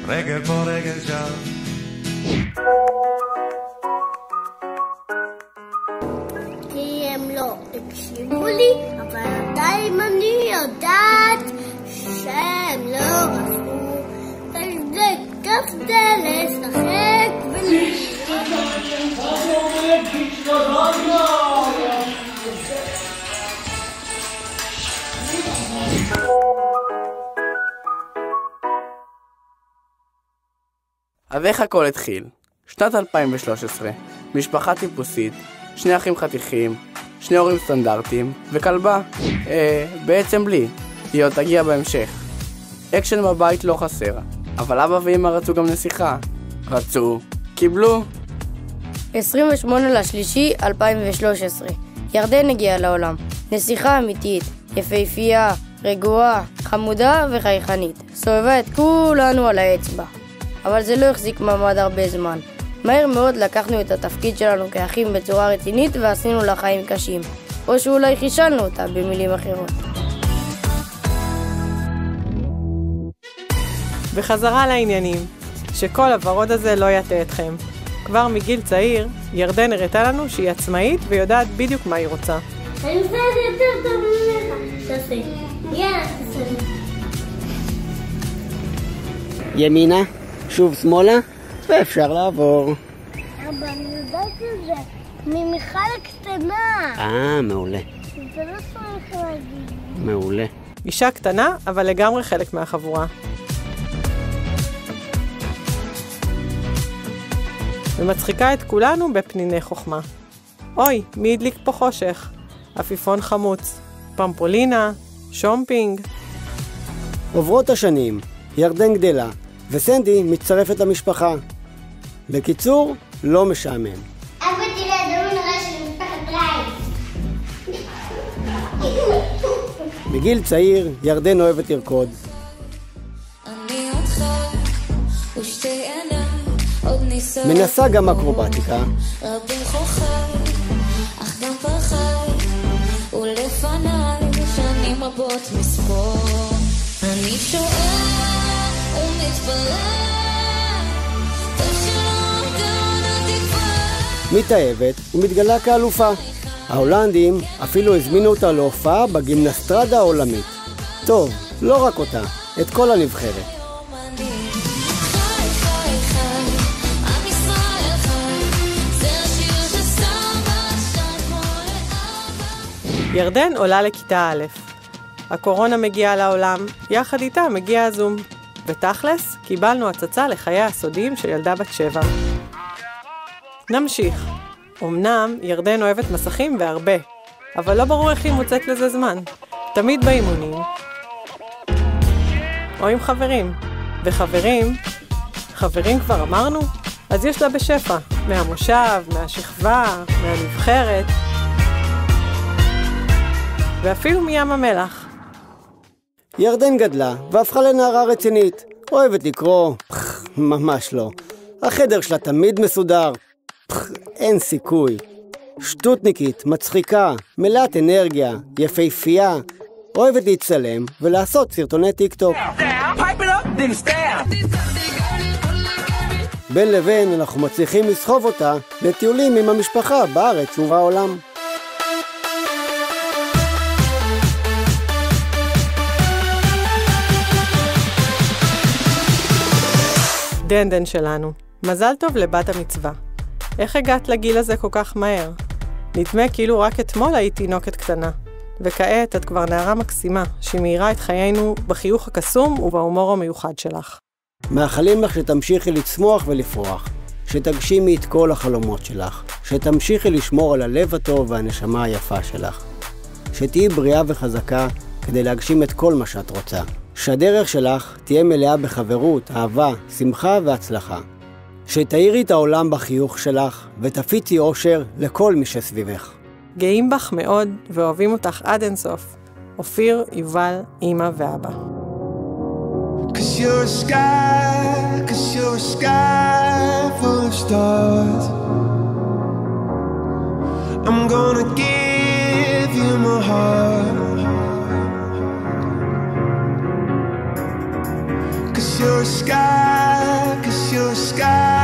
רגל פה רגל שם. כי הם לא הקשיבו לי, אבל עדיין אני יודעת שהם לא רצו. זה כדי לשחק אז איך הכל התחיל? שנת 2013, משפחה טיפוסית, 2 אחים חתיכים, 2 הורים סטנדרטיים וכלבה. בעצם בלי, היא עוד תגיע בהמשך. אקשן בבית לא חסר, אבל אבא ואמא רצו גם נסיכה. רצו, קיבלו. 28/3/2013, ירדן הגיעה לעולם. נסיכה אמיתית, יפהפייה, רגועה, חמודה וחייכנית. סובבה את כולנו על האצבע. אבל זה לא החזיק מעמד הרבה זמן. מהר מאוד לקחנו את התפקיד שלנו כאחים בצורה רצינית ועשינו לה חיים קשים. או שאולי חישלנו אותה במילים אחרות. בחזרה לעניינים, שכל הוורוד הזה לא יטעה אתכם. כבר מגיל צעיר, ירדן הראתה לנו שהיא עצמאית ויודעת בדיוק מה היא רוצה. אני עושה את זה יותר טוב ממך. תעשה. יאללה, תעשה. ימינה, שוב שמאלה, ואפשר לעבור. אבל אני יודעת את זה. ממיכל הקטנה. מעולה. זה לא צריך להגיד. מעולה. אישה קטנה, אבל לגמרי חלק מהחבורה. ומצחיקה את כולנו בפניני חוכמה. אוי, מי הדליק פה חושך? עפיפון חמוץ, פמפולינה, שומפינג. עוברות השנים, ירדן גדלה, וסנדי מצטרפת למשפחה. בקיצור, לא משעמם. אבא תראה, זה לא נראה של משפחת רייס. בגיל צעיר, ירדן אוהבת לרקוד. מנסה גם אקרובטיקה. רבים חוכי, אך גם פחי, ולפניי שנים רבות מספור. אני שואל ומתפלל, תשלום כאן התקווה. מתאהבת ומתגלה כאלופה. ההולנדים אפילו הזמינו אותה להופעה בגימנסטרדה העולמית. טוב, לא רק אותה, את כל הנבחרת. ירדן עולה לכיתה א'. הקורונה מגיעה לעולם, יחד איתה מגיע הזום. ותכלס, קיבלנו הצצה לחיי הסודיים של ילדה בת 7. נמשיך. אמנם ירדן אוהבת מסכים והרבה, אבל לא ברור איך היא מוצאת לזה זמן. תמיד באימונים, או עם חברים. וחברים, חברים כבר אמרנו? אז יש לה בשפע, מהמושב, מהשכבה, מהנבחרת, ואפילו מים המלח. ירדן גדלה והפכה לנערה רצינית. אוהבת לקרוא, ממש לא. החדר שלה תמיד מסודר, אין סיכוי. שטוטניקית, מצחיקה, מלאת אנרגיה, יפהפייה. אוהבת להצלם ולעשות סרטוני טיקטוק. בין לבין אנחנו מצליחים לסחוב אותה לטיולים עם המשפחה בארץ ובעולם. דנדן שלנו, מזל טוב לבת המצווה. איך הגעת לגיל הזה כל כך מהר? נדמה כאילו רק אתמול היית תינוקת קטנה. וכעת את כבר נערה מקסימה, שמאירה את חיינו בחיוך הקסום ובהומור המיוחד שלך. מאחלים לך שתמשיכי לצמוח ולפרוח, שתגשימי את כל החלומות שלך, שתמשיכי לשמור על הלב הטוב והנשמה היפה שלך, שתהיי בריאה וחזקה כדי להגשים את כל מה שאת רוצה, שהדרך שלך תהיה מלאה בחברות, אהבה, שמחה והצלחה, שתאירי את העולם בחיוך שלך ותפיצי אושר לכל מי שסביבך. גאים בך מאוד ואוהבים אותך עד אינסוף. אופיר, יובל, אמא ואבא. Cause you're a sky full of stars. I'm gonna give you my heart. Cause you're a sky, 'cause you're a sky.